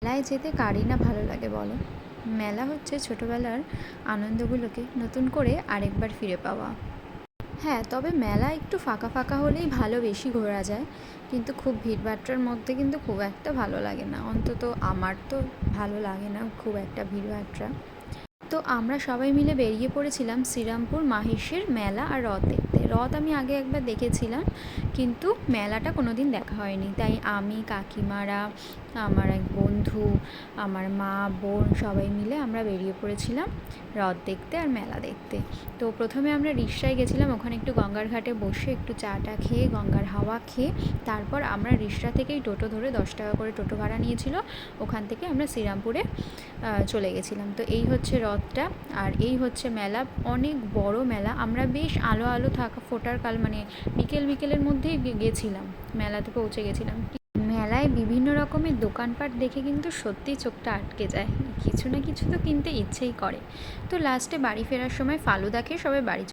মেলায় যেতে কারই না ভালো লাগে বলো? মেলা হচ্ছে ছোটোবেলার আনন্দগুলোকে নতুন করে আরেকবার ফিরে পাওয়া। হ্যাঁ, তবে মেলা একটু ফাঁকা ফাঁকা হলেই ভালো, বেশি ঘোরা যায়। কিন্তু খুব ভিড়ভাট্টার মধ্যে কিন্তু খুব একটা ভালো লাগে না, অন্তত আমার তো ভালো লাগে না খুব একটা ভিড়ভাট্টা। তো আমরা সবাই মিলে বেরিয়ে পড়েছিলাম শ্রীরামপুর মাহেশের মেলা আর রথ দেখতে। রথ আমি আগে একবার দেখেছিলাম, কিন্তু মেলাটা কোনো দিন দেখা হয়নি। তাই আমি, কাকিমারা, আমার এক বন্ধু, আমার মা, বোন সবাই মিলে আমরা বেরিয়ে পড়েছিলাম রথ দেখতে আর মেলা দেখতে। তো প্রথমে আমরা রিকশায় গেছিলাম, ওখানে একটু গঙ্গার ঘাটে বসে একটু চাটা খেয়ে গঙ্গার হাওয়া খেয়ে তারপর আমরা রিকশা থেকেই টোটো ধরে 10 টাকা করে টোটো ভাড়া নিয়েছিল, ওখান থেকে আমরা শ্রীরামপুরে চলে গেছিলাম। তো এই হচ্ছে রথটা আর এই হচ্ছে মেলা, অনেক বড় মেলা। আমরা বেশ আলো আলো থাকা ফোটার কাল মানে বিকেলের মধ্যেই গেছিলাম, মেলাতে পৌঁছে গেছিলাম। মেলায় বিভিন্ন রকমের দোকানপাট দেখে কিন্তু সত্যিই চোখটা আটকে যায়, কিছু না কিছু তো কিনতে ইচ্ছেই করে। তো লাস্টে বাড়ি ফেরার সময় ফালুদা খেয়ে সবাই বাড়ি